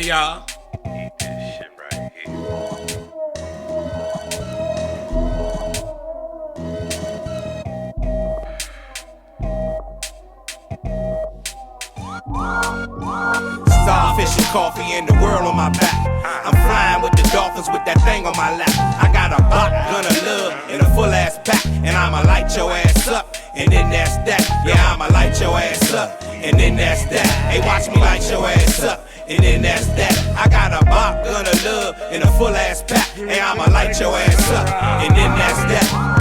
y'all. Eat this shit right here. Starfish and coffee and the world on my back. I'm flying with the dolphins with that thing on my lap. I got a bot, gonna love, and a full ass pack. And I'ma light your ass up, and then that's that. Yeah, I'ma light your ass up, and then that's that. Hey, watch me light your ass up, and then that's that. I got a bot, gonna love, and a full ass pack. Hey, I'ma light your ass up, and then that's that.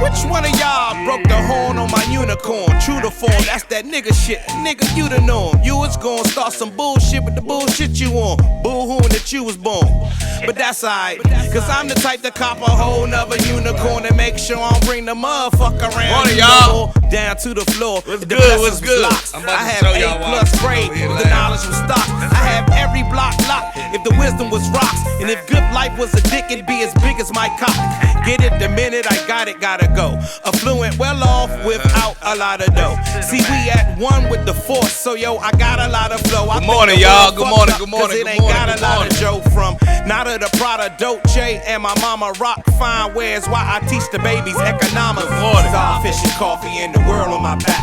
Which one of y'all broke the horn on my unicorn? True to form, that's that nigga shit. Nigga, you the norm. You was gonna start some bullshit with the bullshit you on. Boo-hooing that you was born. But that's alright, cause I'm the type to cop a whole nother unicorn and make sure I don't bring the motherfucker around. Morning, y'all. Down to the floor. What's The good? blessings What's was good? locked. I'm about I to have show y'all why A+ I'm grade. over here The laughing. knowledge was stocked. I have every block locked. If the wisdom was rocks, and if good life was a dick, it'd be as big as my cock. Get it the minute I got it, gotta go. Affluent, well off without a lot of dough. See, we at one with the force, so yo, I got a lot of flow. Good morning, y'all. Good morning, good morning, Cause it good ain't morning, got good a lot morning. of Joe from Nada the Prada, Dolce, and my mama rock fine wears. Why I teach the babies economics. Good morning. Starfish and coffee and the world on my back.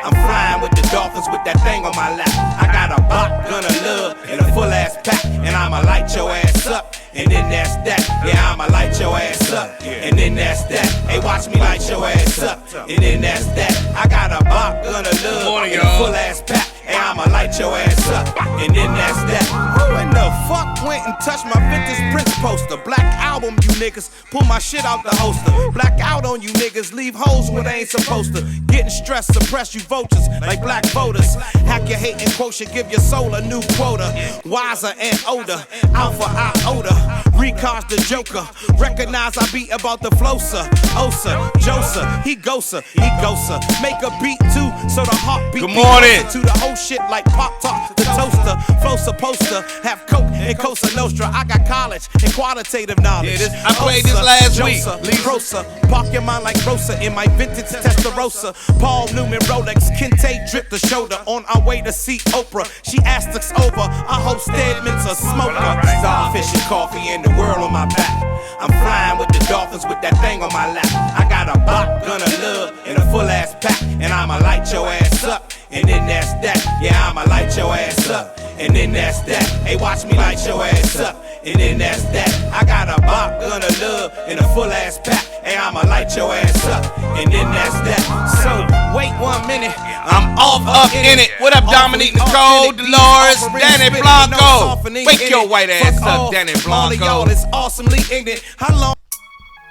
I'm flying with the dolphins with that thing on my lap. I got a bot, gonna love, and a full ass pack. And I'ma light your ass up, and then that's that. Yeah, I'ma light your ass up, and then that's that. Hey, watch me light your ass up, and then that's that. I got a bot, gonna love, morning, and a y'all. full ass pack. Hey, I'ma light your ass up, and then that's that. Who in the fuck went and touched my vintage Prince poster? Black album, you niggas. Pull my shit out the holster. Black out on you niggas. Leave hoes where they ain't supposed to. Getting stressed, suppress you vultures like black voters. Hack your hate and quotient, give your soul a new quota. Wiser and older, alpha iota. Recast the joker. Recognize I beat about the flosa. Osa, Josa, he gosa, he gosa. Make a beat too, so the heartbeat. Good morning. To the whole shit like Pop Tart, the toaster. Flow supposed to have Coke and Cosa Nostra. I got college and qualitative knowledge. Yeah, I played this last week, Lisa. Rosa, park your mind like Rosa in my vintage Testarossa. Paul Newman Rolex, Kente drip the shoulder. On our way to see Oprah, she asked us over. I hope Stedman's a smoker. Starfish and coffee and the world on my back. I'm flying with the dolphins with that thing on my lap. I got a bot, gonna love, and a full ass pack. And I'ma light your ass up, and then that's that. Yeah, I'ma light your ass up, and then that's that. Hey, watch me light your ass up, and then that's that. I got a bot, gonna love, and a full ass pack. Hey, I'ma light your ass up, and then that's that. So, wait 1 minute. I'm off up in it. What up, Dominique Nicole, Dolores, Danny Blanco? Wake your white ass up, Danny All of y'all Blanco. is awesomely ignorant. How long?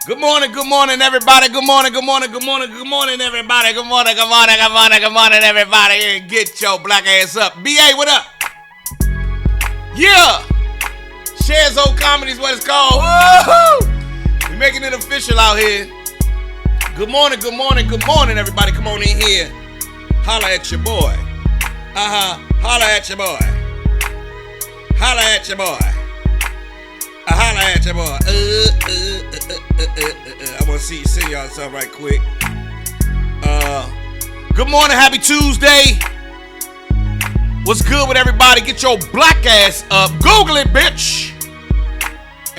Good morning, everybody. Good morning, everybody. Good morning, good morning, everybody. Yeah, get your black ass up. BA, what up? Yeah. Shares Old Comedy is what it's called. Woohoo! We making it official out here. Good morning, everybody. Come on in here. Holla at your boy. Holla at your boy. Holla at your boy. Holla at your boy. I want to see y'all something right quick. Good morning, happy Tuesday. What's good with everybody? Get your black ass up. Google it, bitch.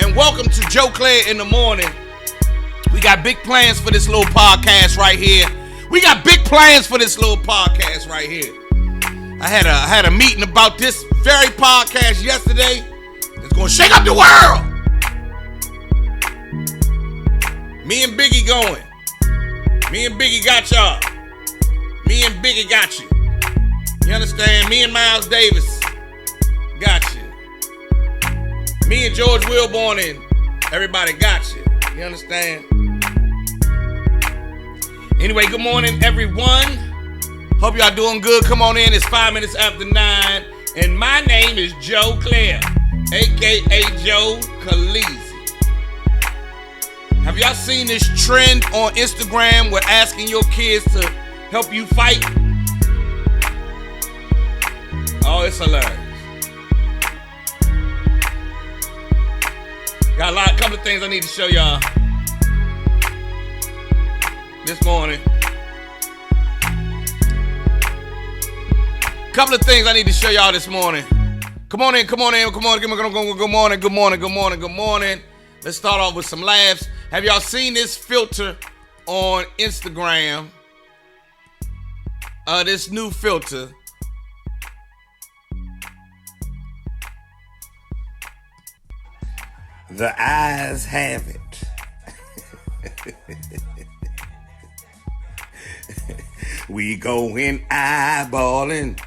And welcome to Joe Claire in the Morning. We got big plans for this little podcast right here. I had a meeting about this very podcast yesterday. It's gonna shake up the world. Me and Biggie going. Me and Biggie got y'all. Me and Biggie got you. You understand? Me and Miles Davis got you. Me and George Wilborn and everybody got you. You understand? Anyway, good morning, everyone. Hope y'all doing good. Come on in. It's 5 minutes after 9. And my name is Joe Claire, a.k.a. Joe Khaleesi. Have y'all seen this trend on Instagram where asking your kids to help you fight? Oh, it's hilarious. Got a couple of things I need to show y'all this morning. Couple of things I need to show y'all this morning. Come on in. Good morning. Let's start off with some laughs. Have y'all seen this filter on Instagram? This new filter. The eyes have it. We go in eyeballing.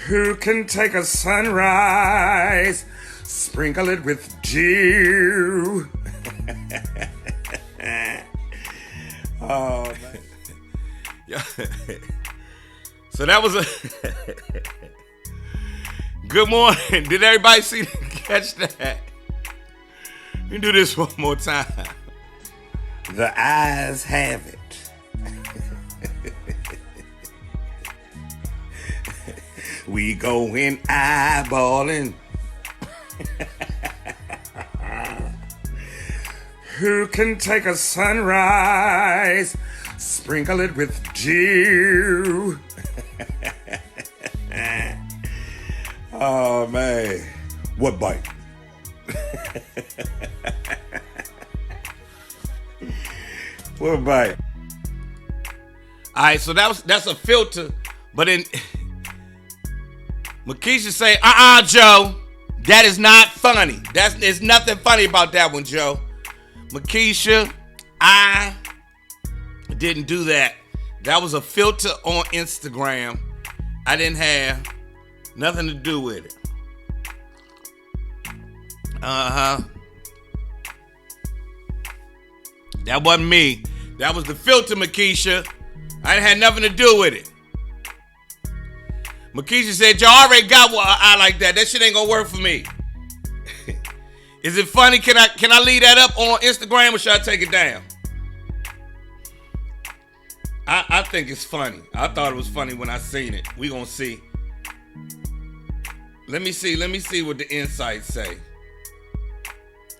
Who can take a sunrise, sprinkle it with dew? Oh, man. Yeah. So that was a good morning. Did everybody catch that? Let me do this one more time. The eyes have it. We go in eyeballing. Who can take a sunrise, sprinkle it with dew? Oh, man. What bite? What bite? All right, so that's a filter, but then Makisha say, Joe, that is not funny. There's nothing funny about that one, Joe. Makisha, I didn't do that. That was a filter on Instagram. I didn't have nothing to do with it. That wasn't me. That was the filter, Makisha. I didn't have nothing to do with it. Makisha said, y'all already got one eye like that. That shit ain't gonna work for me. Is it funny? Can I leave that up on Instagram or should I take it down? I think it's funny. I thought it was funny when I seen it. We gonna see. Let me see what the insights say.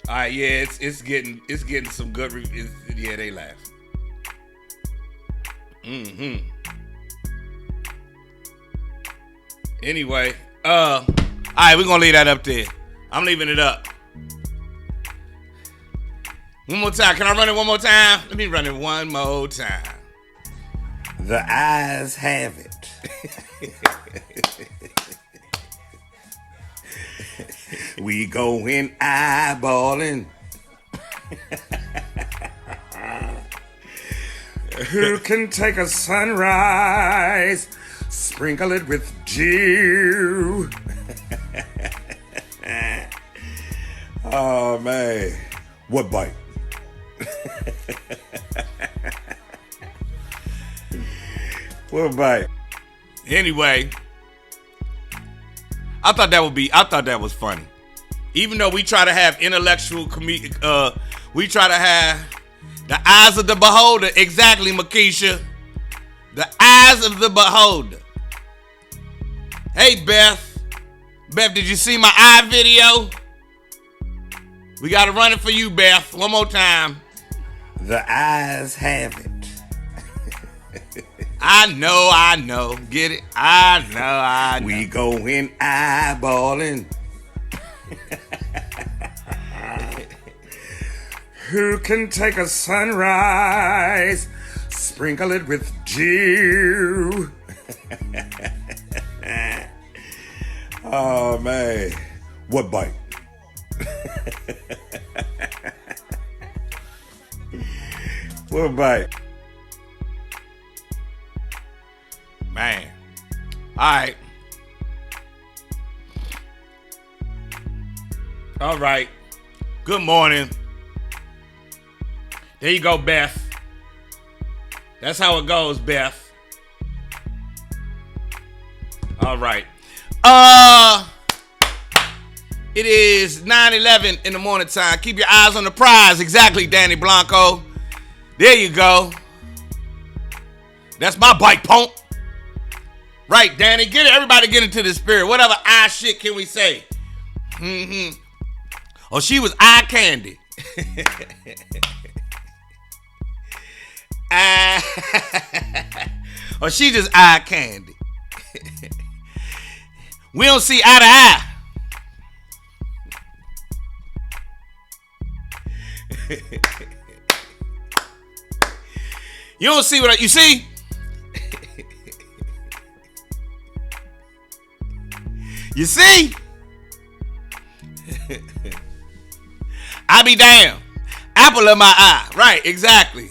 All right, yeah, it's getting some good reviews. Yeah, they laugh. Anyway, all right, we're gonna leave that up there. I'm leaving it up. One more time. Can I run it one more time? Let me run it one more time. The eyes have it. We go in eyeballing. Who can take a sunrise, sprinkle it with dew? Oh, man. What bite? What bite? Anyway, I thought that was funny. Even though we try to have intellectual we try to have the eyes of the beholder. Exactly, Makisha. The eyes of the beholder. Hey, Beth. Beth, did you see my eye video? We got to run it for you, Beth. One more time. The eyes have it. I know. Get it? I know. We go in eyeballing. Who can take a sunrise, sprinkle it with dew? Oh, man. What bite? What bite? Man. All right. All right. Good morning. There you go, Beth. That's how it goes, Beth. All right. It is 9:11 in the morning time. Keep your eyes on the prize. Exactly, Danny Blanco. There you go. That's my bike, punk. Right, Danny. Get it. Everybody get into the spirit. Whatever eye shit can we say? Oh, she was eye candy. Or she just eye candy. We don't see eye to eye. You don't see what you see? You see? I be damned. Apple of my eye. Right, exactly.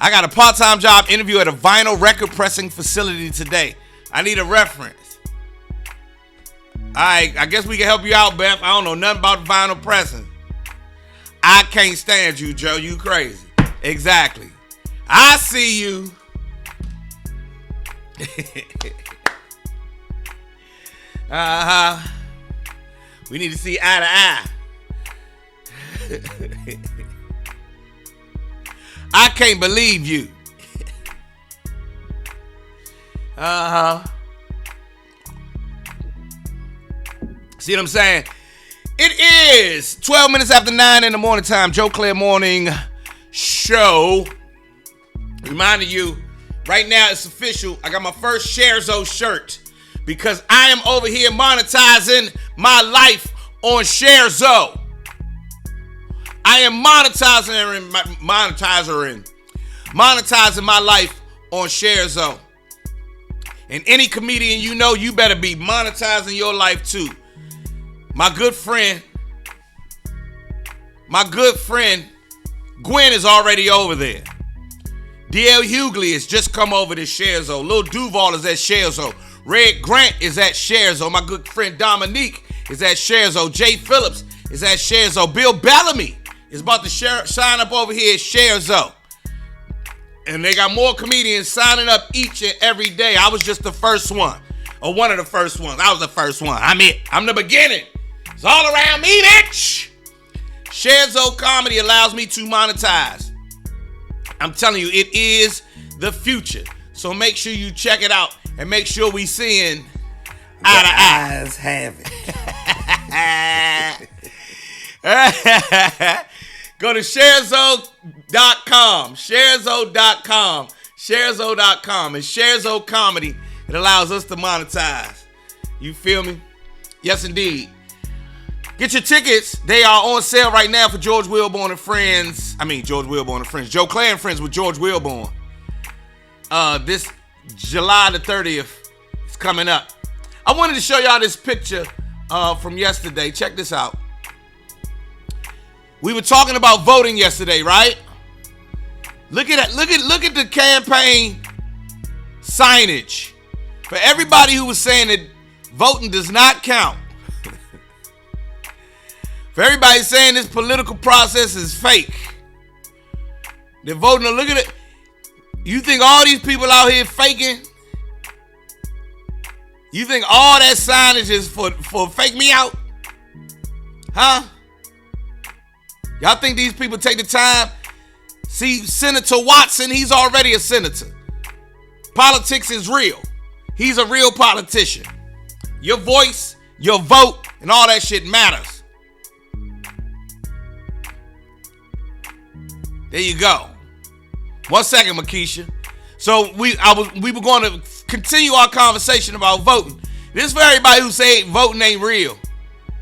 I got a part-time job interview at a vinyl record pressing facility today. I need a reference. Alright, I guess we can help you out, Beth. I don't know nothing about vinyl pressing. I can't stand you, Joe. You crazy. Exactly. I see you. We need to see eye to eye. I can't believe you. See what I'm saying? It is 12 minutes after 9 in the morning time. Joe Claire Morning Show. Reminding you, right now it's official. I got my first ShareZo shirt because I am over here monetizing my life on ShareZo. I am monetizing my life on ShareZo. And any comedian you know, you better be monetizing your life too. My good friend Gwen is already over there. DL Hughley has just come over to ShareZo. Lil Duval is at ShareZo. Red Grant is at ShareZo. My good friend Dominique is at ShareZo. Jay Phillips is at ShareZo. Bill Bellamy is about to sign up over here at ShareZo. And they got more comedians signing up each and every day. I was just the first one. Or one of the first ones. I was the first one. I'm it. I'm the beginning. It's all around me, bitch. ShareZo Comedy allows me to monetize. I'm telling you, it is the future. So make sure you check it out. And make sure we seeing eye to eye. Eyes have it. Go to ShareZo.com. ShareZo.com. ShareZo.com. And ShareZo Comedy, it allows us to monetize. You feel me? Yes, indeed. Get your tickets. They are on sale right now for George Wilborn and Friends. Joe Claire and Friends with George Wilborn. This July the 30th is coming up. I wanted to show y'all this picture from yesterday. Check this out. We were talking about voting yesterday, right? Look at that. Look at the campaign signage. For everybody who was saying that voting does not count. For everybody saying this political process is fake. They're voting. Look at it. You think all these people out here faking? You think all that signage is for fake me out? Huh? Y'all think these people take the time? See, Senator Watson, he's already a senator. Politics is real. He's a real politician. Your voice, your vote, and all that shit matters. There you go. 1 second, Makisha. So we were going to continue our conversation about voting. This is for everybody who say voting ain't real.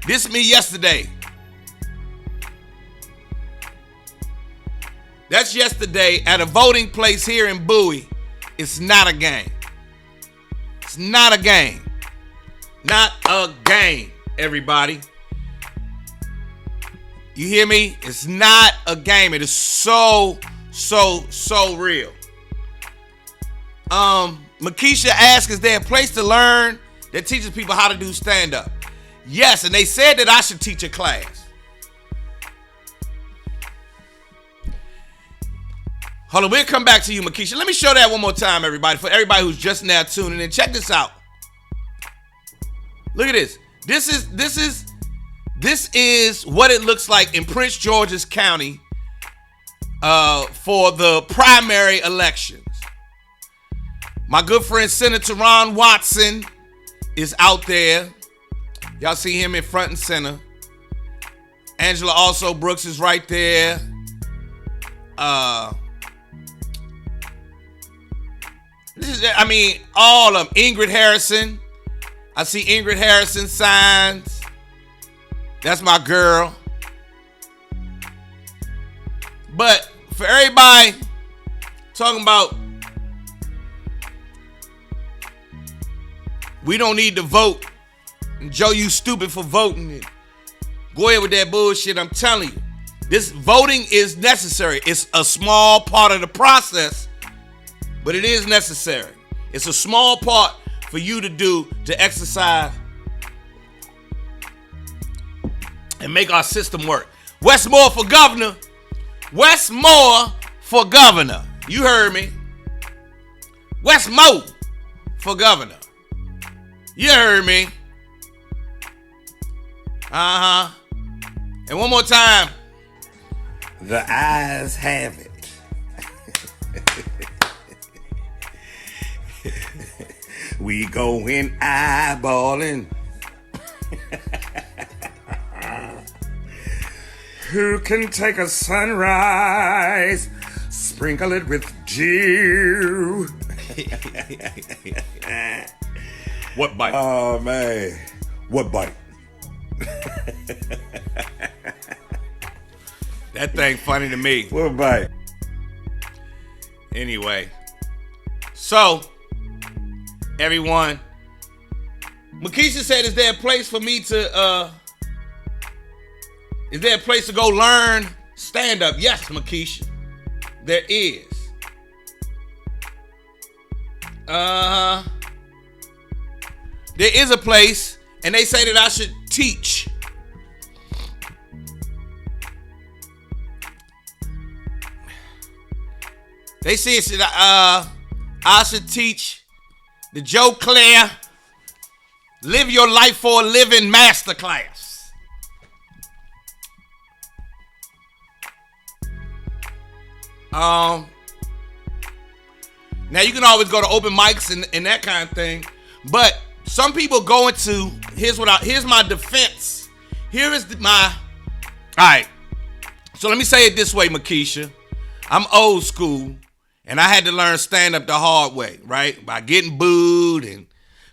This is me yesterday. That's yesterday at a voting place here in Bowie. It's not a game. It's not a game. Not a game, everybody. You hear me? It's not a game. It is so real. Makisha asked, is there a place to learn that teaches people how to do stand-up? Yes, and they said that I should teach a class. Hold on, we'll come back to you, Makisha. Let me show that one more time, everybody, for everybody who's just now tuning in. Check this out. Look at this. This is what it looks like in Prince George's County for the primary elections. My good friend Senator Ron Watson is out there. Y'all see him in front and center. Angela Also Brooks is right there. I mean, all of them. Ingrid Harrison. I see Ingrid Harrison signs. That's my girl. But for everybody talking about we don't need to vote, and Joe, you stupid for voting it. Go ahead with that bullshit. I'm telling you, this voting is necessary. It's a small part of the process, but it is necessary. It's a small part for you to do to exercise and make our system work. Wes Moore for governor. Wes Moore for governor. You heard me. Wes Moore for governor. You heard me. Uh-huh. And one more time. The eyes have it. We going eyeballing. Who can take a sunrise, sprinkle it with dew? What bite? Oh, man. What bite? That thing funny to me. What bite? Anyway. So, everyone. Makisha said, is there a place for me to, is there a place to go learn stand-up? Yes, Makisha. There is. There is a place, and they say that I should teach. They say I should teach the Joe Clair Live Your Life for a Living Masterclass. Now you can always go to open mics and that kind of thing, but some people go into here's my defense. All right. So let me say it this way, Makisha. I'm old school, and I had to learn stand-up the hard way, right? By getting booed and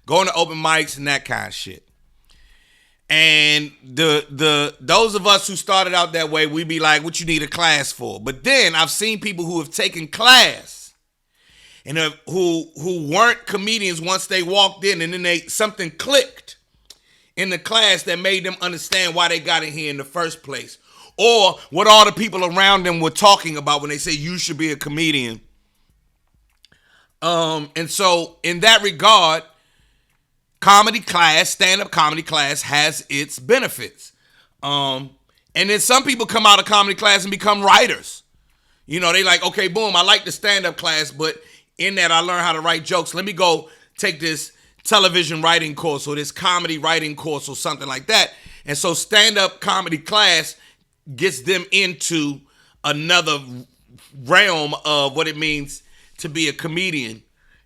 going to open mics and that kind of shit. And those of us who started out that way, we be like, what you need a class for? But then I've seen people who have taken class and who weren't comedians once they walked in, and then something clicked in the class that made them understand why they got in here in the first place, or what all the people around them were talking about when they say you should be a comedian. And so in that regard, stand-up comedy class has its benefits. And then some people come out of comedy class and become writers. You know, they like, okay, boom, I like the stand-up class, but in that I learn how to write jokes. Let me go take this television writing course or this comedy writing course or something like that. And so stand-up comedy class gets them into another realm of what it means to be a comedian.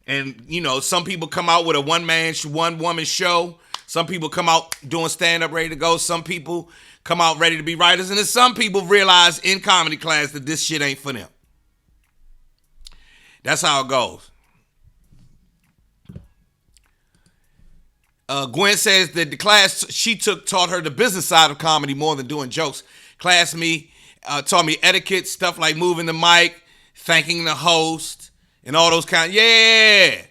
And, you know, some people come out with a one-woman show. Some people come out doing stand-up ready to go. Some people come out ready to be writers. And then some people realize in comedy class that this shit ain't for them. That's how it goes. Gwen says that the class she took taught her the business side of comedy more than doing jokes. Class taught me etiquette, stuff like moving the mic, thanking the host, and all those kind. Yeah.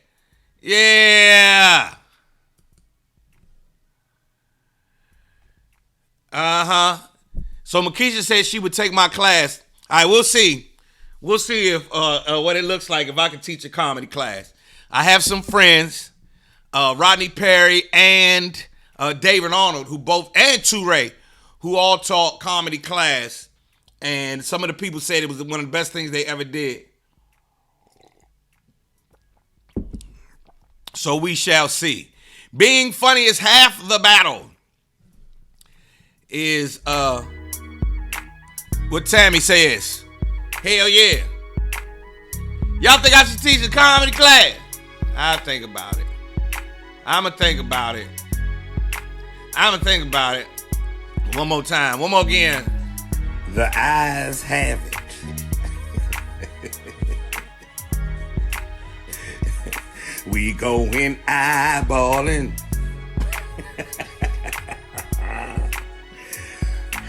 So Makisha said she would take my class. All right, we'll see. We'll see if what it looks like if I can teach a comedy class. I have some friends, Rodney Perry and David Arnold, and Touré, who all taught comedy class. And some of the people said it was one of the best things they ever did. So we shall see. Being funny is half the battle is what Tammy says. Hell yeah. Y'all think I should teach a comedy class? I'll think about it. I'ma think about it. One more time. One more again. The eyes have it. We going eyeballing.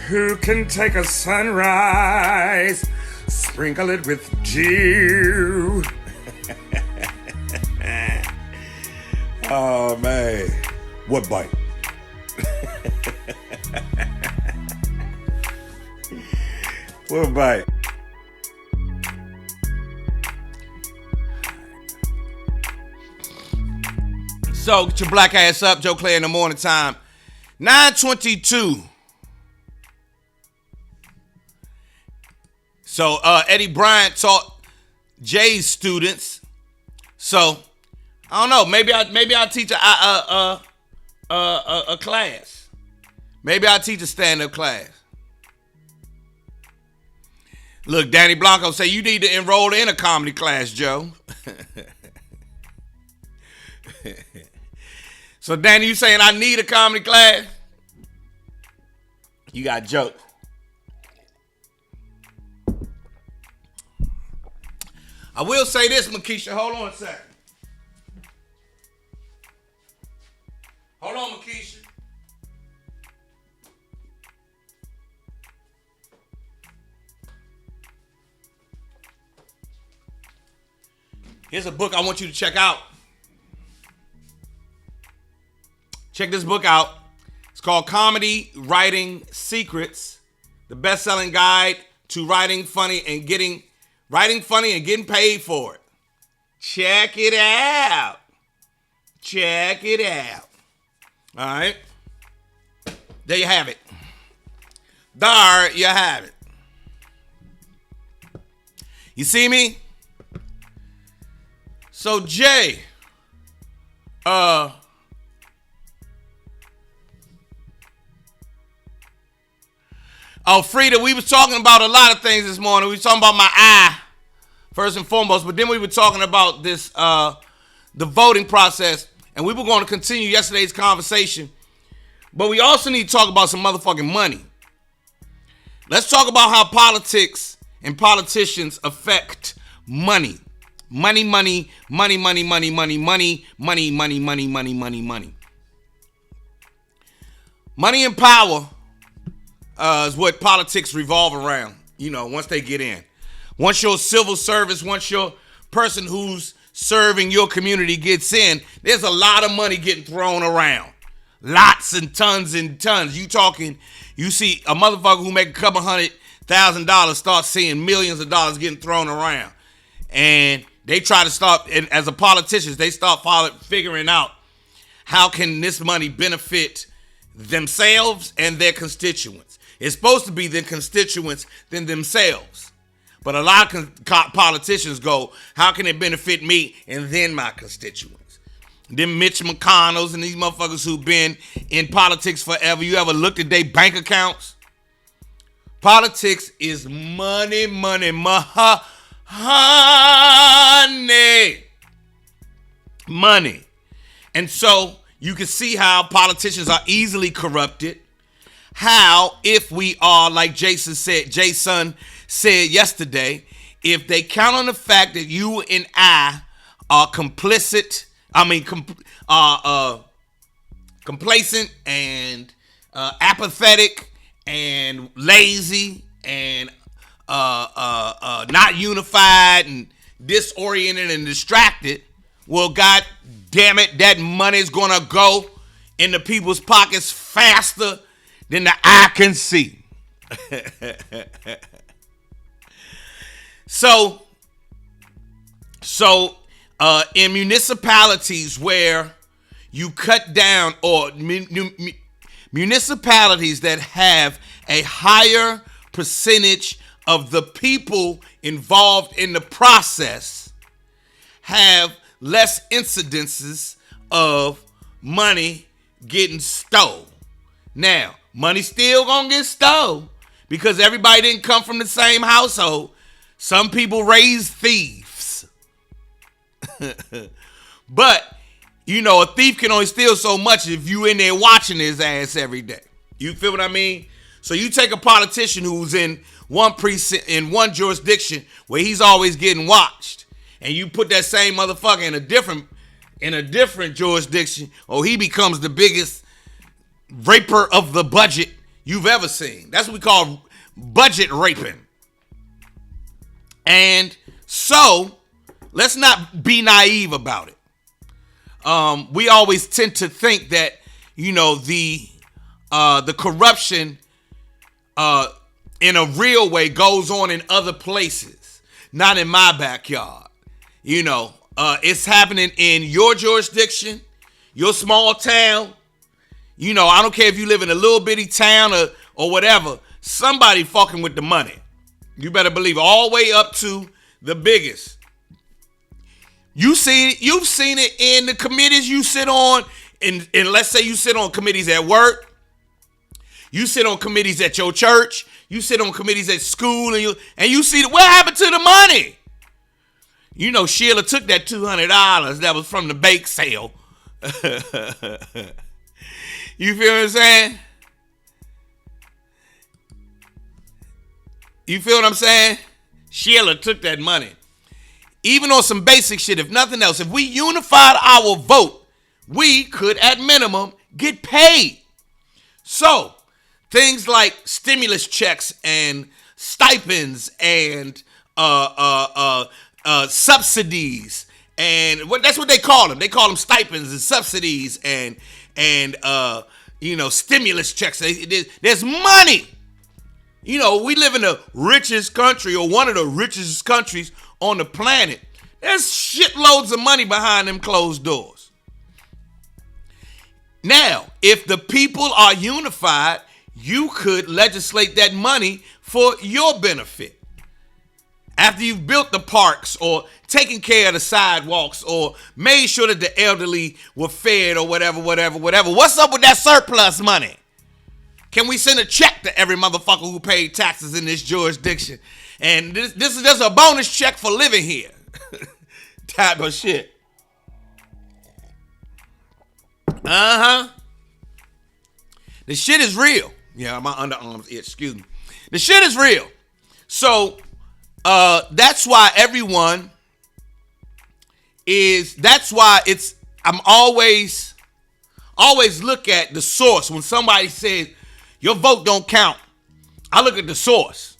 Who can take a sunrise, sprinkle it with dew? Oh man, what bite? What bite? So get your black ass up, Joe Clay in the morning time. 9:22. So Eddie Bryant taught Jay's students. So I don't know. Maybe I'll teach a class. Maybe I'll teach a stand-up class. Look, Danny Blanco say you need to enroll in a comedy class, Joe. So Danny, you saying I need a comedy class? You got jokes. I will say this, Makisha. Hold on a second. Hold on, Makisha. Here's a book I want you to check out. Check this book out. It's called Comedy Writing Secrets, the best-selling guide to writing funny and getting paid for it. Check it out. Check it out. All right. There you have it. There you have it. You see me? So Jay, Frida, we was talking about a lot of things this morning. We was talking about my eye, first and foremost, but then we were talking about this, the voting process, and we were going to continue yesterday's conversation, but we also need to talk about some motherfucking money. Let's talk about how politics and politicians affect money. Money. Money and power is what politics revolve around, once they get in. Once your civil service, once your person who's serving your community gets in, there's a lot of money getting thrown around. Lots and tons. You see a motherfucker who make a couple $100,000 start seeing millions of dollars getting thrown around. And they try to start, and as a politician, they start figuring out how can this money benefit themselves and their constituents. It's supposed to be the constituents than themselves. But a lot of politicians go, how can it benefit me and then my constituents? Them Mitch McConnells and these motherfuckers who've been in politics forever. You ever looked at their bank accounts? Politics is money. Money. And so you can see how politicians are easily corrupted. How, if we are, like Jason said yesterday, if they count on the fact that you and I are complacent and apathetic and lazy and not unified and disoriented and distracted, well, God damn it, that money's gonna go into people's pockets faster than the eye can see. So in municipalities where you cut down, or municipalities that have a higher percentage of the people involved in the process, have less incidences of money getting stole. Now, money still gonna get stole because everybody didn't come from the same household. Some people raise thieves. But, a thief can only steal so much if you in there watching his ass every day. You feel what I mean? So you take a politician who's in one precinct, in one jurisdiction where he's always getting watched, and you put that same motherfucker in a different in a different jurisdiction, he becomes the biggest raper of the budget you've ever seen. That's what we call budget raping. And so, let's not be naive about it. We always tend to think that, the corruption in a real way goes on in other places, not in my backyard. It's happening in your jurisdiction, your small town. I don't care if you live in a little bitty town or whatever. Somebody fucking with the money. You better believe it, all the way up to the biggest. You've seen it in the committees you sit on, and let's say you sit on committees at work, you sit on committees at your church, you sit on committees at school, and you see what happened to the money. Sheila took that $200 that was from the bake sale. You feel what I'm saying? You feel what I'm saying? Sheila took that money. Even on some basic shit, if nothing else, if we unified our vote, we could, at minimum, get paid. So, things like stimulus checks and stipends and subsidies, and that's what they call them. They call them stipends and subsidies and stimulus checks. There's money. We live in the richest country, or one of the richest countries on the planet. There's shitloads of money behind them closed doors. Now, if the people are unified, you could legislate that money for your benefit. After you've built the parks or taken care of the sidewalks or made sure that the elderly were fed or whatever. What's up with that surplus money? Can we send a check to every motherfucker who paid taxes in this jurisdiction? And this is just a bonus check for living here. Type of shit. The shit is real. Yeah, my underarms itch, excuse me. The shit is real. So, that's why I'm always look at the source. When somebody says your vote don't count, I look at the source.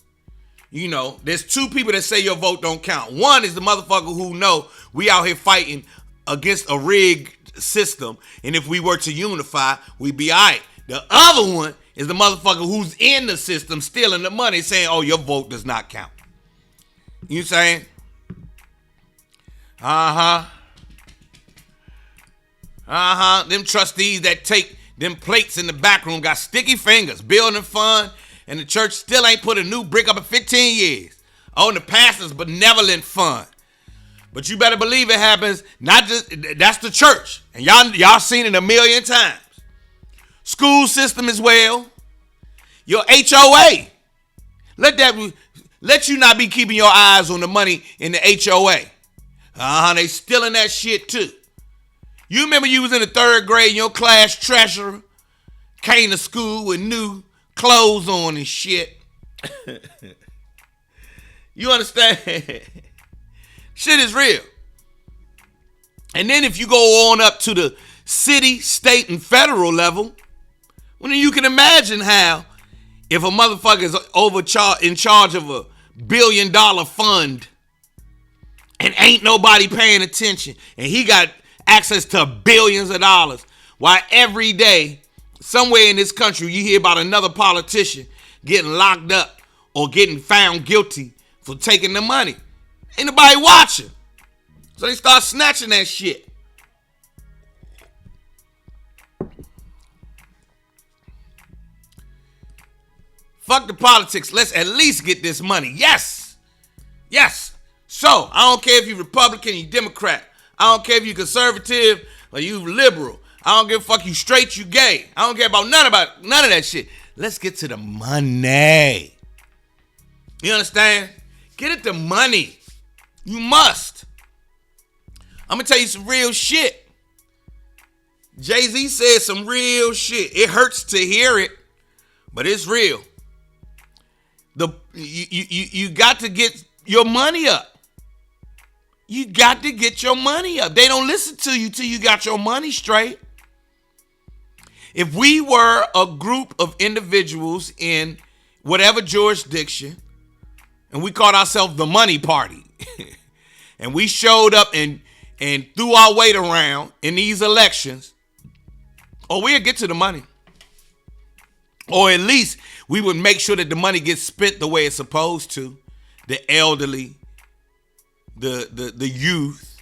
There's two people that say your vote don't count. One is the motherfucker who know we out here fighting against a rigged system, and if we were to unify, we'd be all right. The other one is the motherfucker who's in the system stealing the money, saying, oh, your vote does not count. You saying? Them trustees that take them plates in the back room got sticky fingers, building fund, and the church still ain't put a new brick up in 15 years. Oh, and the pastor's benevolent fund. But you better believe it happens. That's the church. And y'all seen it a million times. School system as well. Your HOA. Let you not be keeping your eyes on the money in the HOA. They stealing that shit too. You remember you was in the 3rd grade and your class treasurer came to school with new clothes on and shit. You understand? Shit is real. And then if you go on up to the city, state, and federal level, well, then you can imagine how if a motherfucker is in charge of a $1 billion fund and ain't nobody paying attention, and he got access to billions of dollars, while every day somewhere in this country you hear about another politician getting locked up or getting found guilty for taking the money. Ain't nobody watching. So they start snatching that shit. Fuck the politics. Let's at least get this money. Yes. So, I don't care if you're Republican, you Democrat. I don't care if you're conservative or you liberal. I don't give a fuck, you straight, you gay. I don't care about none of that shit. Let's get to the money. You understand? Get at the money. You must. I'm going to tell you some real shit. Jay-Z said some real shit. It hurts to hear it, but it's real. You got to get your money up. You got to get your money up. They don't listen to you till you got your money straight. If we were a group of individuals in whatever jurisdiction, and we called ourselves the money party, and we showed up and threw our weight around in these elections, we'll get to the money. Or at least we would make sure that the money gets spent the way it's supposed to. The elderly, the youth,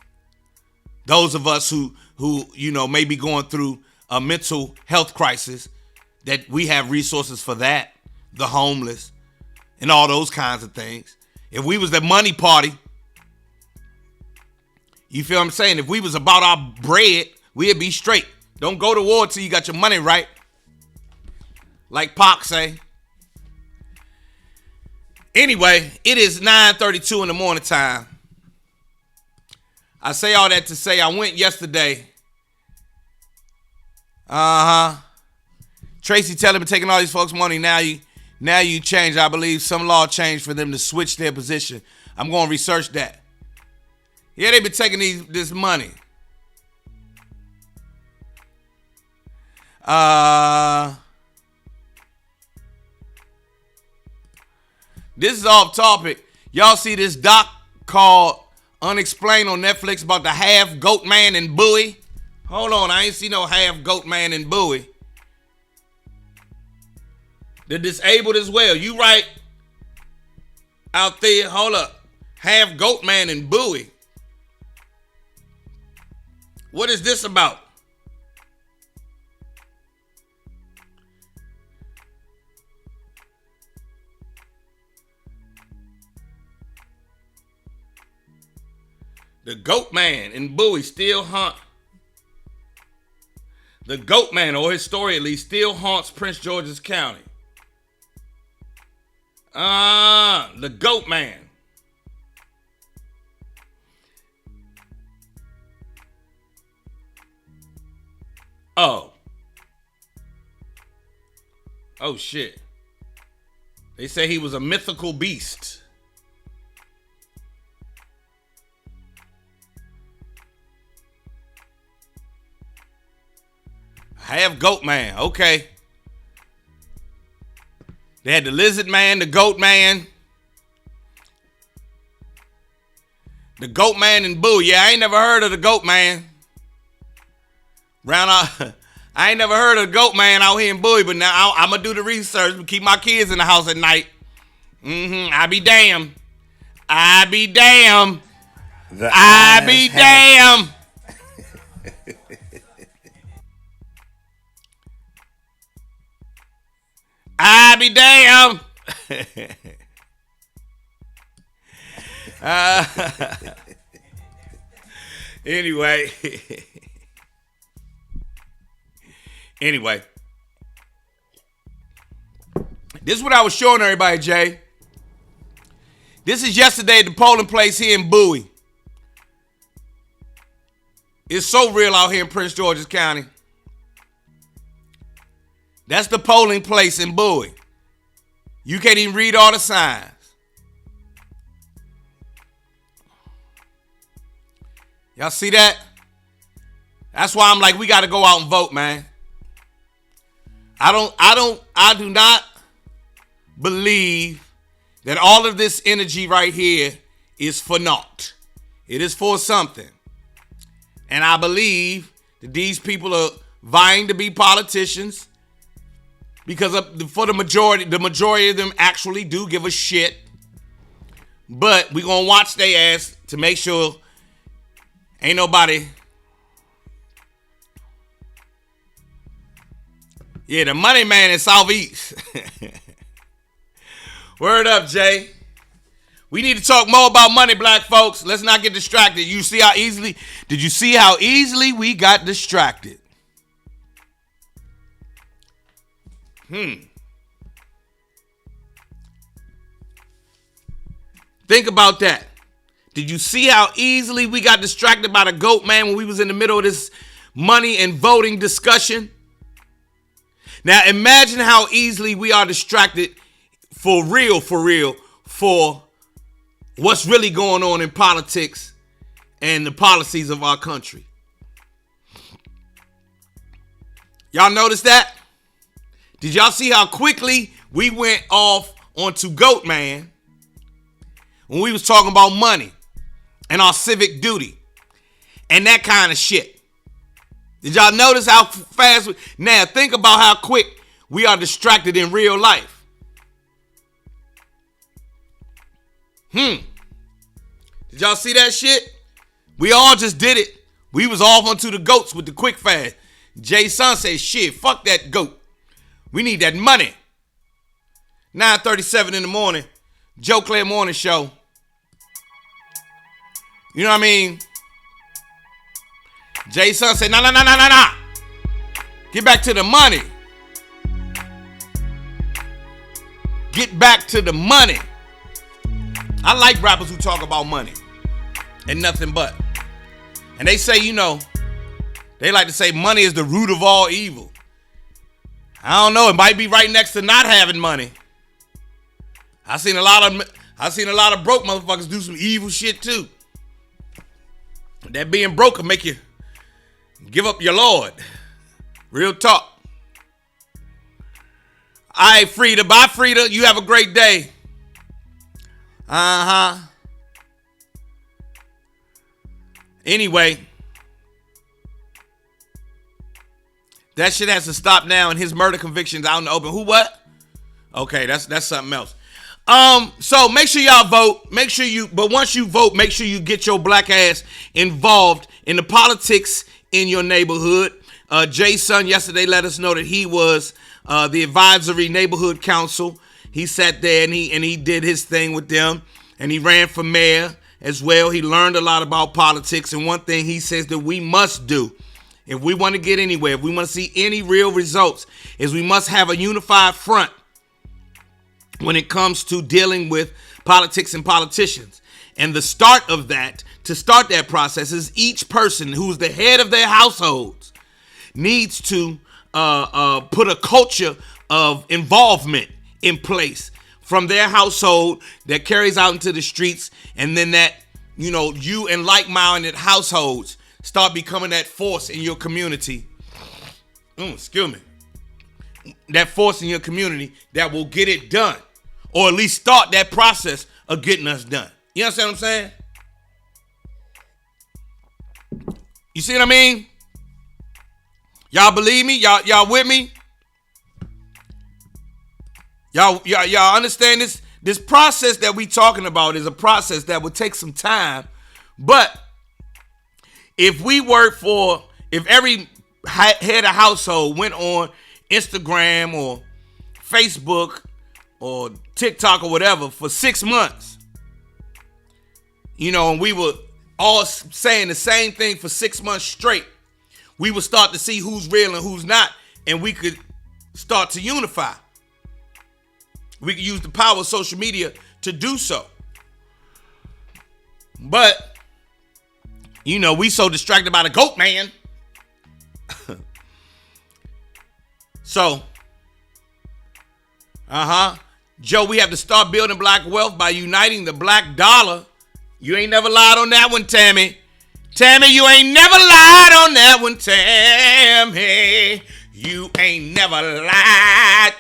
those of us who may be going through a mental health crisis, that we have resources for that, the homeless, and all those kinds of things. If we was the money party, you feel what I'm saying? If we was about our bread, we'd be straight. Don't go to war till you got your money right. Like Pac say. Anyway, it is 9:32 in the morning time. I say all that to say I went yesterday. Tracy telling me taking all these folks' money. Now you change. I believe some law changed for them to switch their position. I'm going to research that. Yeah, they've been taking this money. This is off topic. Y'all see this doc called Unexplained on Netflix about the half goat man in Bowie? Hold on, I ain't see no half goat man in Bowie. The disabled as well. You right out there. Hold up. Half goat man in Bowie. What is this about? The goat man in Bowie still The goat man, or his story at least, still haunts Prince George's County. The goat man. Oh shit. They say he was a mythical beast. Half goat man, okay. They had the lizard man, the goat man. The goat man in Bowie. Yeah, I ain't never heard of the goat man. I ain't never heard of the goat man out here in Bowie, but now I'm going to do the research and keep my kids in the house at night. I be damned. I be damned. I be damned. I be damned. Anyway. This is what I was showing everybody, Jay. This is yesterday at the polling place here in Bowie. It's so real out here in Prince George's County. That's the polling place in Bowie. You can't even read all the signs. Y'all see that? That's why I'm like, we got to go out and vote, man. I do not believe that all of this energy right here is for naught. It is for something. And I believe that these people are vying to be politicians because for the majority of them actually do give a shit. But we're going to watch their ass to make sure ain't nobody. Yeah, the money man in Southeast. Word up, Jay. We need to talk more about money, black folks. Let's not get distracted. Did you see how easily we got distracted? Think about that. Did you see how easily we got distracted by the GOAT man when we was in the middle of this money and voting discussion? Now imagine how easily we are distracted for real, for what's really going on in politics and the policies of our country. Y'all notice that? Did y'all see how quickly we went off onto Goat Man when we was talking about money and our civic duty and that kind of shit? Did y'all notice how fast now think about how quick we are distracted in real life. Did y'all see that shit? We all just did it. We was off onto the goats with the quick fast. Jay Son said, shit, fuck that goat. We need that money. 9:37 in the morning, Joe Claire Morning Show. You know what I mean? Jay Son said, nah. Get back to the money. Get back to the money. I like rappers who talk about money and nothing but. And they say, you know, they like to say money is the root of all evil. I don't know. It might be right next to not having money. I seen a lot of broke motherfuckers do some evil shit too. That being broke will make you give up your Lord. Real talk. All right, Frida. Bye, Frida. You have a great day. Anyway. That shit has to stop now, and his murder convictions out in the open. Who what? Okay, that's something else. So make sure y'all vote. But once you vote, make sure you get your black ass involved in the politics in your neighborhood. Jay Son yesterday let us know that he was the advisory neighborhood council. He sat there and he did his thing with them, and he ran for mayor as well. He learned a lot about politics, and one thing he says that we must do, if we want to get anywhere, if we want to see any real results, is we must have a unified front when it comes to dealing with politics and politicians. And the start of that, to start that process, is each person who's the head of their households needs to put a culture of involvement in place from their household that carries out into the streets, and then that, you know, you and like-minded households start becoming that force in your community. Excuse me. That force in your community that will get it done, or at least start that process of getting us done. You understand what I'm saying? You see what I mean? Y'all believe me? Y'all with me? Y'all understand this? This process that we talking about is a process that would take some time, but if every head of household went on Instagram or Facebook or TikTok or whatever for 6 months, you know, and we were all saying the same thing for 6 months straight, we would start to see who's real and who's not, and we could start to unify. We could use the power of social media to do so. But, you know, we so distracted by the goat man. So, Joe, we have to start building black wealth by uniting the black dollar. You ain't never lied on that one, Tammy. Tammy, you ain't never lied on that one, Tammy. You ain't never lied.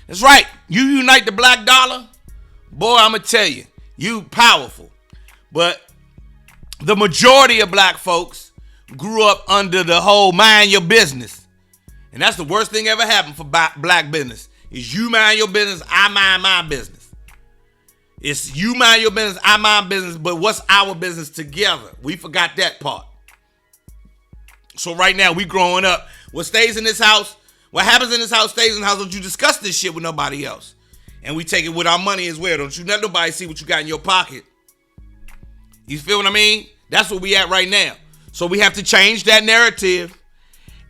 That's right. You unite the black dollar, boy, I'm going to tell you, you powerful. But the majority of black folks grew up under the whole mind your business. And that's the worst thing ever happened for black business. Is you mind your business, I mind my business. It's you mind your business, I mind business, but what's our business together? We forgot that part. So right now, we growing up. What stays in this house, what happens in this house stays in the house. Don't you discuss this shit with nobody else. And we take it with our money as well. Don't you let nobody see what you got in your pocket. You feel what I mean? That's where we at right now. So we have to change that narrative.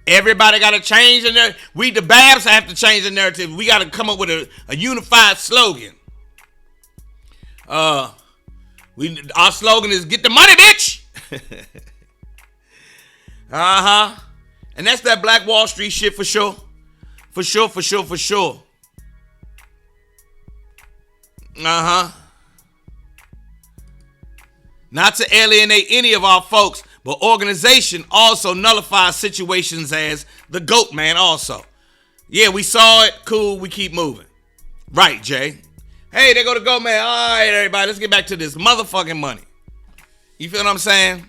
Everybody got to change the narrative. We, the Babs, have to change the narrative. We got to come up with a unified slogan. Our slogan is get the money, bitch. And that's that Black Wall Street shit for sure. For sure. not to alienate any of our folks, but organization also nullifies situations as the GOAT man also. Yeah, we saw it. Cool. We keep moving. Right, Jay. Hey, there go the GOAT man. All right, everybody, let's get back to this motherfucking money. You feel what I'm saying?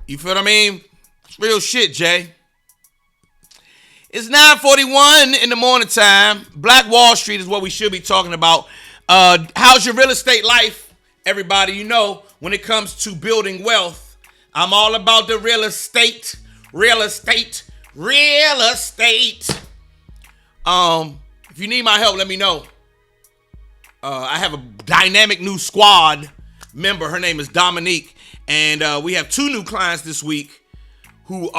You feel what I mean? It's real shit, Jay. It's 9:41 in the morning time. Black Wall Street is what we should be talking about. How's your real estate life? Everybody, you know, when it comes to building wealth, I'm all about the real estate. Real estate. Real estate. If you need my help, let me know. I have a dynamic new squad member. Her name is Dominique. And we have 2 new clients this week who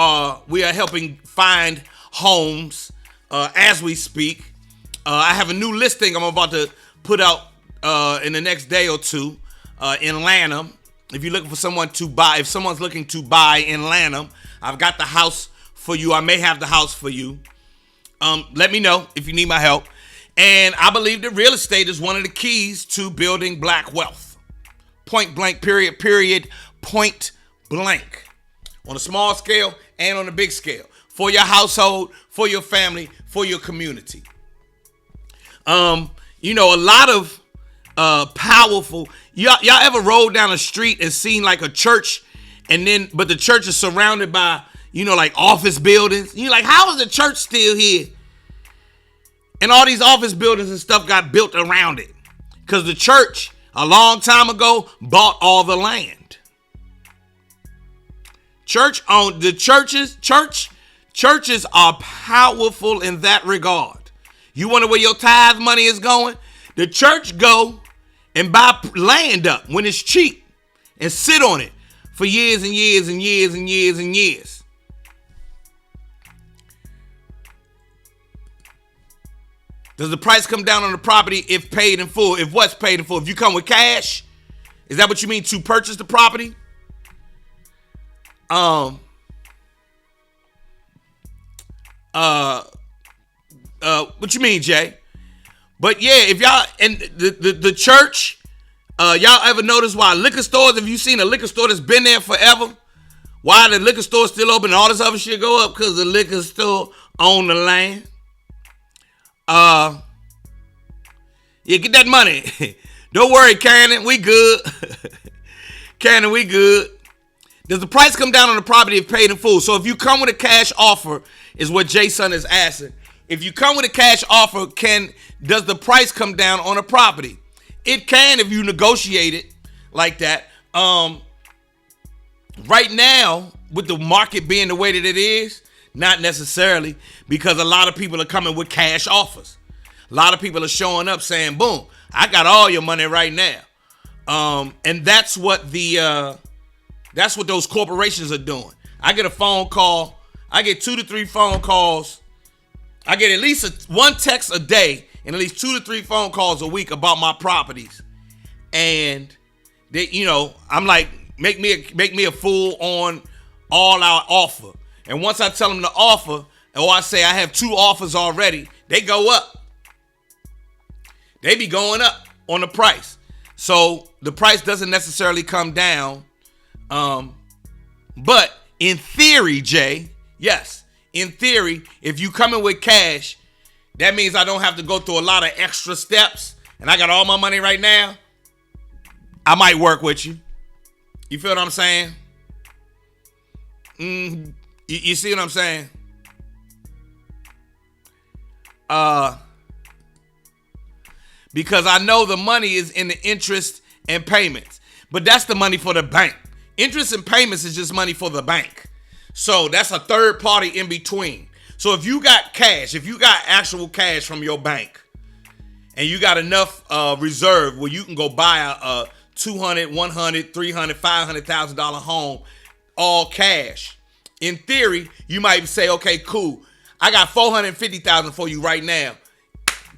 we are helping find homes as we speak. I have a new listing I'm about to put out in the next day or two in Lanham. If you're looking for someone to buy, if someone's looking to buy in Lanham, I've got the house for you. I may have the house for you. Let me know if you need my help. And I believe that real estate is one of the keys to building black wealth. Point blank, period, point blank. On a small scale and on a big scale. For your household, for your family, for your community. You know, a lot of powerful, y'all ever rolled down a street and seen like a church but the church is surrounded by, you know, like office buildings. And you're like, how is the church still here? And all these office buildings and stuff got built around it. Because the church, a long time ago, bought all the land. Churches are powerful in that regard. You wonder where your tithe money is going? The church go and buy land up when it's cheap and sit on it for years and years and years and years and years. Does the price come down on the property if paid in full? If what's paid in full? If you come with cash? Is that what you mean, to purchase the property? What you mean, Jay? But yeah, if y'all and the church, y'all ever notice why liquor stores, have you seen a liquor store that's been there forever? Why the liquor store still open and all this other shit go up? Because the liquor store own the land. Yeah, get that money. Don't worry, Cannon, we good. Cannon, we good. Does the price come down on the property if paid in full? So if you come with a cash offer, is what Jason is asking. If you come with a cash offer, does the price come down on a property? It can if you negotiate it like that. Right now, with the market being the way that it is, not necessarily, because a lot of people are coming with cash offers. A lot of people are showing up saying, boom, I got all your money right now. And that's what those corporations are doing. I get a phone call. I get 2 to 3 phone calls. I get at least one text a day and at least 2 to 3 phone calls a week about my properties. And they, you know, I'm like, make me a fool on all our offer. And once I tell them the offer, or I say I have 2 offers already, they go up. They be going up on the price. So the price doesn't necessarily come down. But in theory, Jay, yes, in theory, if you come in with cash, that means I don't have to go through a lot of extra steps and I got all my money right now. I might work with you. You feel what I'm saying? You see what I'm saying? Because I know the money is in the interest and payments. But that's the money for the bank. Interest and payments is just money for the bank. So that's a third party in between. So if you got cash, if you got actual cash from your bank, and you got enough reserve where you can go buy a $200,000, $100,000, $300,000, $500,000 home, all cash. In theory, you might say, okay, cool. I got $450,000 for you right now.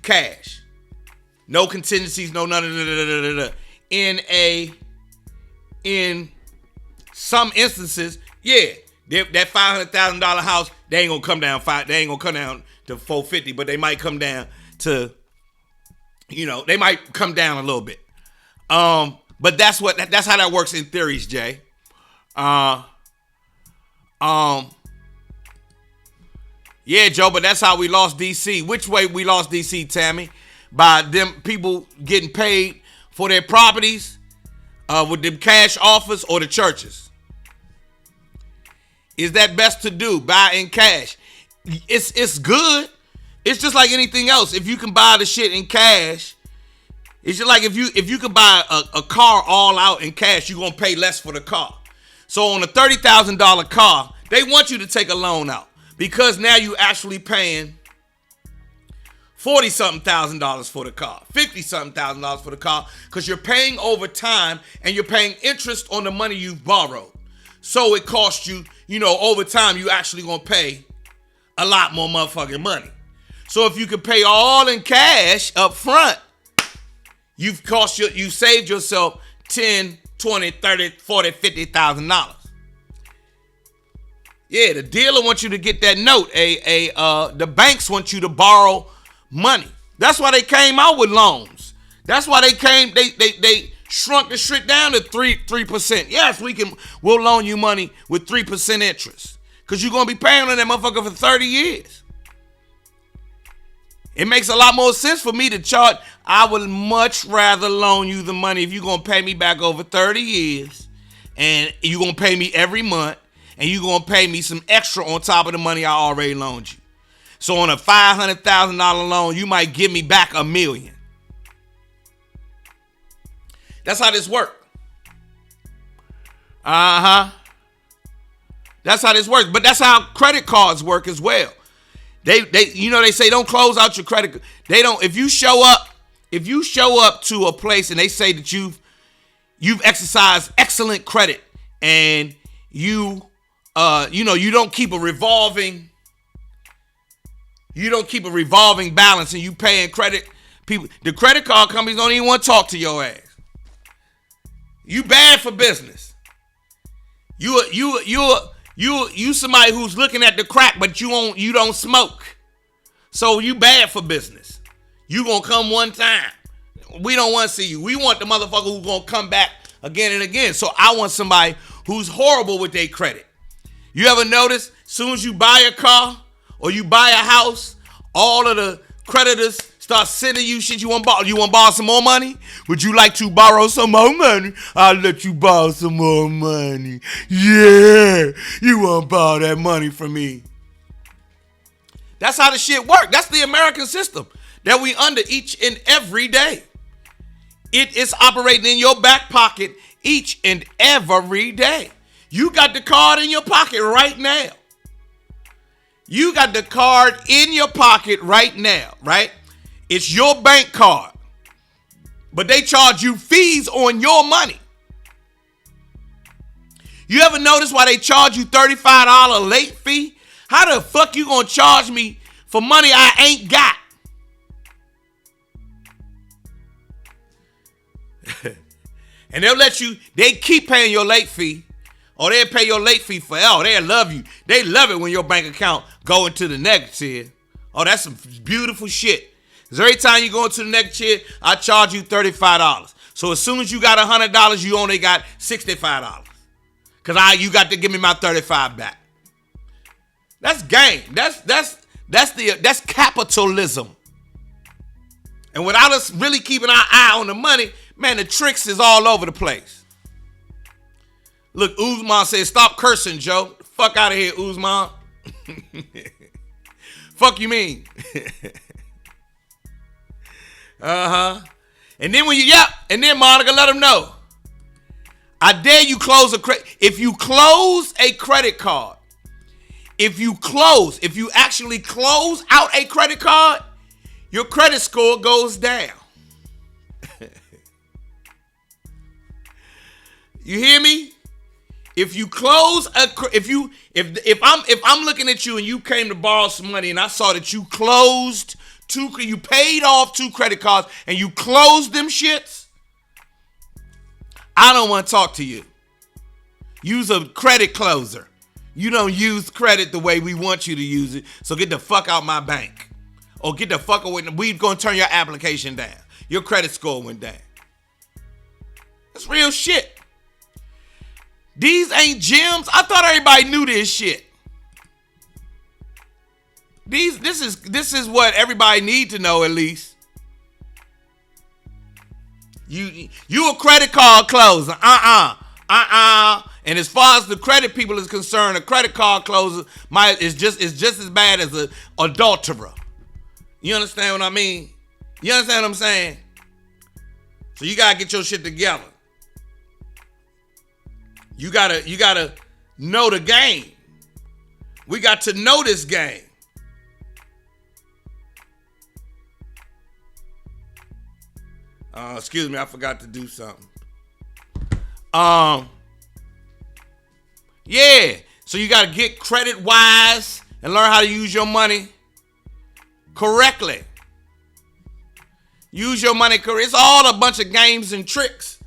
Cash. No contingencies, no none of In some instances, yeah, that $500,000 house, they ain't gonna come down to $450,000, but they might come down to They might come down a little bit. But that's how that works in theories, Jay. Yeah, Joe, but that's how we lost DC. Which way we lost DC, Tammy? By them people getting paid for their properties with them cash offers or the churches? Is that best to do? Buy in cash. It's good. It's just like anything else. If you can buy the shit in cash, it's just like if you can buy a car all out in cash, you're gonna pay less for the car. So on a $30,000 car, they want you to take a loan out because now you actually paying $40-something thousand for the car, $50-something thousand for the car, because you're paying over time and you're paying interest on the money you've borrowed. So it costs you, over time, you actually gonna pay a lot more motherfucking money. So if you can pay all in cash up front, you saved yourself $10, $20, $30, $40, $50,000. Yeah, the dealer wants you to get that note. The banks want you to borrow money. That's why they came out with loans. That's why they shrunk the shit down to 3%. Yes, we'll loan you money with 3% interest. Because you're going to be paying on that motherfucker for 30 years. It makes a lot more sense for me to charge. I would much rather loan you the money if you're going to pay me back over 30 years. And you're going to pay me every month. And you're going to pay me some extra on top of the money I already loaned you. So on a $500,000 loan, you might give me back $1 million. That's how this works. That's how this works. But that's how credit cards work as well. They say don't close out your credit. They don't. If you show up to a place and they say that you've exercised excellent credit and you don't keep a revolving balance and you paying credit, the credit card companies don't even want to talk to your ass. You bad for business. You somebody who's looking at the crack, but you don't smoke. So you bad for business. You gonna come one time. We don't want to see you. We want the motherfucker who's gonna come back again and again. So I want somebody who's horrible with their credit. You ever notice, as soon as you buy a car or you buy a house, all of the creditors start sending you shit you want to borrow. You want to borrow some more money? Would you like to borrow some more money? I'll let you borrow some more money. Yeah, you want to borrow that money from me. That's how the shit works. That's the American system that we under each and every day. It is operating in your back pocket each and every day. You got the card in your pocket right now. You got the card in your pocket right now, right? It's your bank card. But they charge you fees on your money. You ever notice why they charge you $35 late fee? How the fuck you gonna charge me for money I ain't got? And they keep paying your late fee. Or they'll pay your late fee forever. They'll love you. They love it when your bank account go into the negative. Oh, that's some beautiful shit. Because every time you go into the negative, I charge you $35. So as soon as you got $100, you only got $65. Because you got to give me my $35 back. That's game. That's capitalism. And without us really keeping our eye on the money, man, the tricks is all over the place. Look, Uzman says, stop cursing, Joe. Fuck out of here, Uzman. Fuck you mean? And then and then Monica, let them know. I dare you close if you close a credit card, if you actually close out a credit card, your credit score goes down. You hear me? If you close if I'm looking at you and you came to borrow some money and I saw that you you paid off 2 credit cards and you closed them shits, I don't want to talk to you. Use a credit closer. You don't use credit the way we want you to use it, so get the fuck out my bank. Or get the fuck away. We're going to turn your application down. your credit score went down. That's real shit. These ain't gems. I thought everybody knew this shit. This is what everybody need to know at least. You a credit card closer. And as far as the credit people is concerned, a credit card closer is just as bad as an adulterer. You understand what I mean? You understand what I'm saying? So you gotta get your shit together. You gotta know the game. We got to know this game. Excuse me, I forgot to do something. Yeah. So you gotta get credit wise and learn how to use your money correctly. Use your money correctly. It's all a bunch of games and tricks.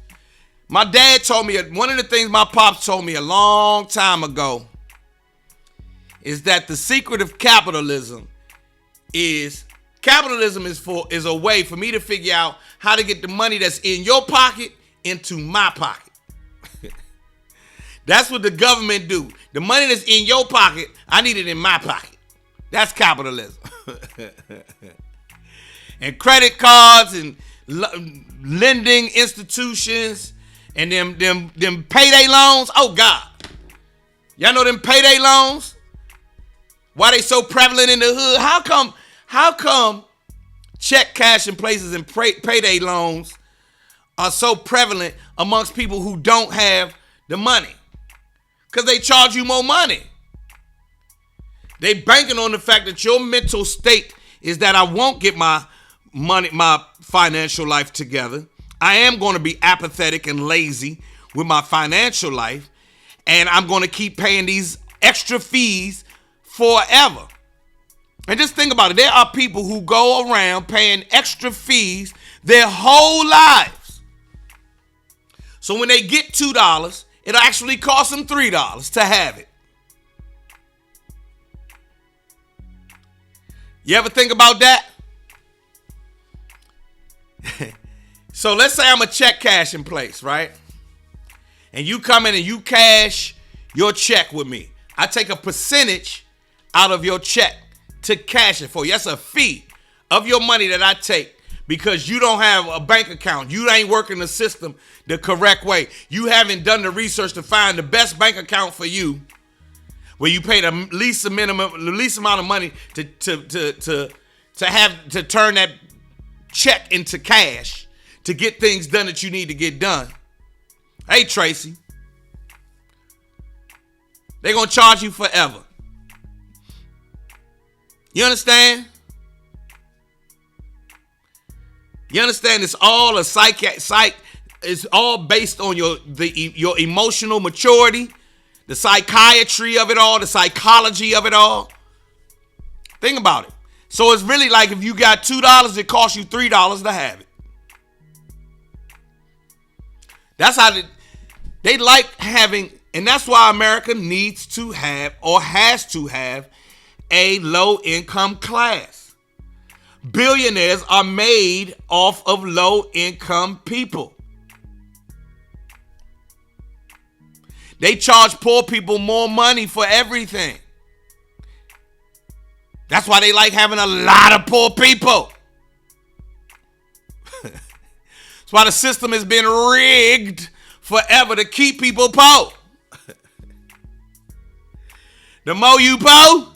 My dad told me, one of the things my pops told me a long time ago is that the secret of capitalism is a way for me to figure out how to get the money that's in your pocket into my pocket. That's what the government do. The money that's in your pocket, I need it in my pocket. That's capitalism. And credit cards and lending institutions and them payday loans. Oh God. Y'all know them payday loans? Why they so prevalent in the hood? How come check cashing places and payday loans are so prevalent amongst people who don't have the money? Because they charge you more money. They banking on the fact that your mental state is that I won't get my money, my financial life together. I am going to be apathetic and lazy with my financial life, and I'm going to keep paying these extra fees forever. And just think about it. There are people who go around paying extra fees their whole lives. So when they get $2, it'll actually cost them $3 to have it. You ever think about that? So let's say I'm a check cashing place, right? And you come in and you cash your check with me. I take a percentage out of your check to cash it for you. That's a fee of your money that I take because you don't have a bank account. You ain't working the system the correct way. You haven't done the research to find the best bank account for you, where you pay the least amount of money to turn that check into cash to get things done that you need to get done. Hey, Tracy, they're gonna charge you forever. You understand? You understand? It's all a it's all based on your emotional maturity, the psychiatry of it all, the psychology of it all. Think about it. So it's really like if you got $2, it costs you $3 to have it. That's how they like having, and that's why America needs to have or has to have a low income class. Billionaires are made off of low income people. They charge poor people more money for everything. That's why they like having a lot of poor people. That's why the system has been rigged forever to keep people poor. The more you poor,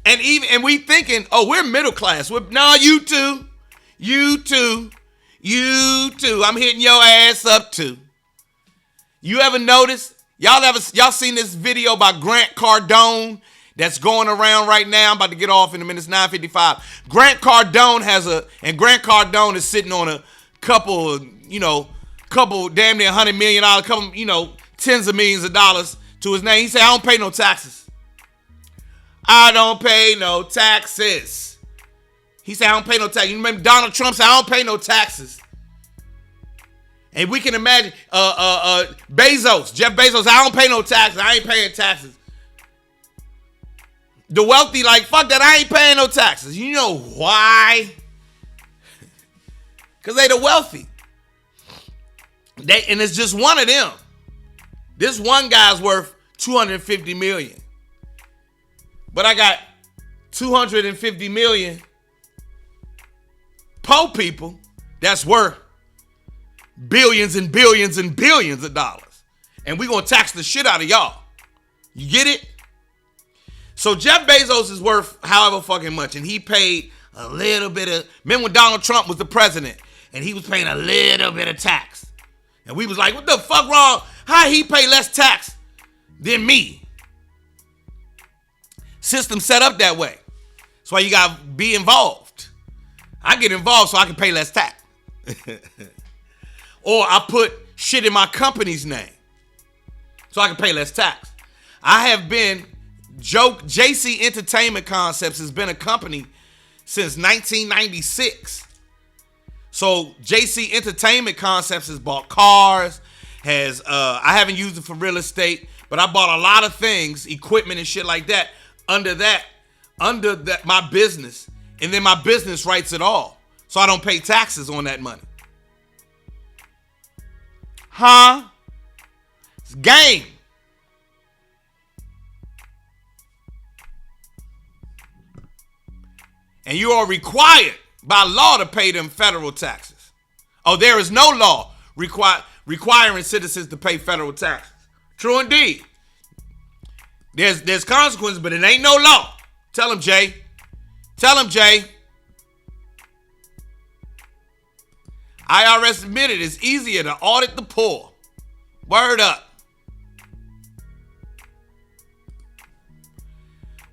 and we thinking, oh, we're middle class. No, you too. I'm hitting your ass up too. You ever notice? Y'all seen this video by Grant Cardone that's going around right now? I'm about to get off in a minute. It's 9:55. Grant Cardone is sitting on a couple damn near $100 million, tens of millions of dollars to his name. He said, I don't pay no taxes. I don't pay no taxes. He said, I don't pay no taxes. You remember Donald Trump said, I don't pay no taxes. And we can imagine Jeff Bezos, I don't pay no taxes. I ain't paying taxes. The wealthy like, fuck that, I ain't paying no taxes. You know why? Because they the wealthy. And it's just one of them. This one guy's worth $250 million. But I got 250 million poor people that's worth billions and billions and billions of dollars. And we're going to tax the shit out of y'all. You get it? So Jeff Bezos is worth however fucking much. And he paid a little bit of... Remember when Donald Trump was the president and he was paying a little bit of tax? And we was like, what the fuck wrong? How he pay less tax than me? System set up that way. That's why you got to be involved. I get involved so I can pay less tax. Or I put shit in my company's name so I can pay less tax. I have been... JC Entertainment Concepts has been a company since 1996. So JC Entertainment Concepts has bought cars, I haven't used it for real estate, but I bought a lot of things, equipment and shit like that, under my business. And then my business writes it all. So I don't pay taxes on that money. Huh? It's game. And you are required by law to pay them federal taxes. Oh, there is no law requiring citizens to pay federal taxes. True indeed. There's consequences, but it ain't no law. Tell him, Jay. Tell him, Jay. IRS admitted it's easier to audit the poor. Word up.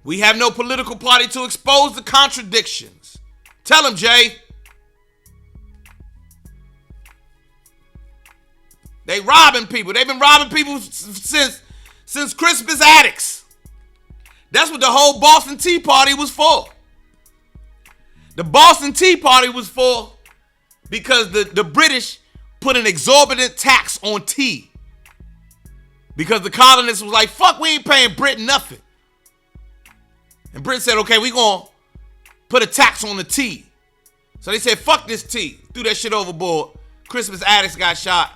We have no political party to expose the contradictions. Tell him, Jay. They robbing people. They've been robbing people since Crispus Attucks. That's what the whole Boston Tea Party was for. The Boston Tea Party was for because the British put an exorbitant tax on tea. Because the colonists was like, fuck, we ain't paying Britain nothing. And Britain said, okay, we gonna put a tax on the tea. So they said, fuck this tea. Threw that shit overboard. Crispus Attucks got shot.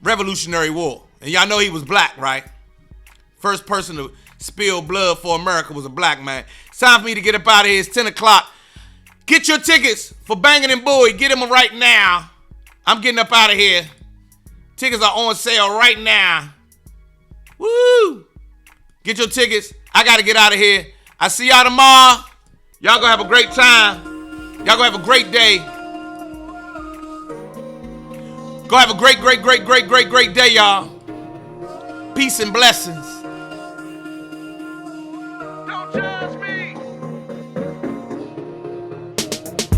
Revolutionary War. And y'all know he was black, right? First person to spill blood for America was a black man. It's time for me to get up out of here. It's 10 o'clock. Get your tickets for Bangin' and Bowie. Get them right now. I'm getting up out of here. Tickets are on sale right now. Woo! Get your tickets. I got to get out of here. I see y'all tomorrow. Y'all gonna have a great time. Y'all gonna have a great day. Go have a great day, y'all. Peace and blessings. Don't judge me.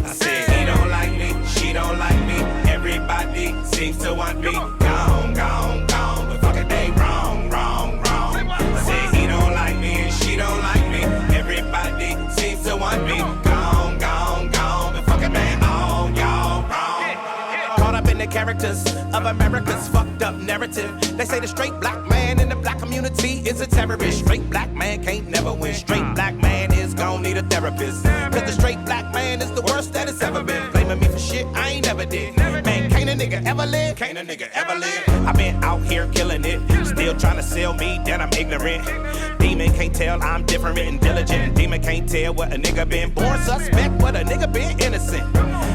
I said he don't like me, she don't like me. Everybody seems to want me. Gone, gone, gone. But fuck it, they wrong, wrong, wrong. I said he don't like me and she don't like me. Everybody seems to want me. Gone, gone, gone. But fuck it, man, all y'all wrong. Caught up in the characters of America's fucked up narrative. They say the straight black man in the black community is a terrorist. Straight black man can't never win. Straight black man is gon' need a therapist. Cause the straight black man is the worst that it's ever been. Blaming me for shit I ain't never did. Man, can't a nigga ever live? Can't a nigga ever live? I've been out here killing it. Still trying to sell me that I'm ignorant. Demon can't tell I'm different and diligent. Demon can't tell what a nigga been born suspect, what a nigga been innocent.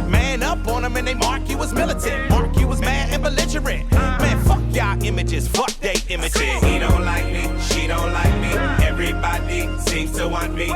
Man up on them and they mark you as militant. Mark you as mad and belligerent. Man, fuck y'all images, fuck they images. He don't like me, she don't like me. Everybody seems to want me.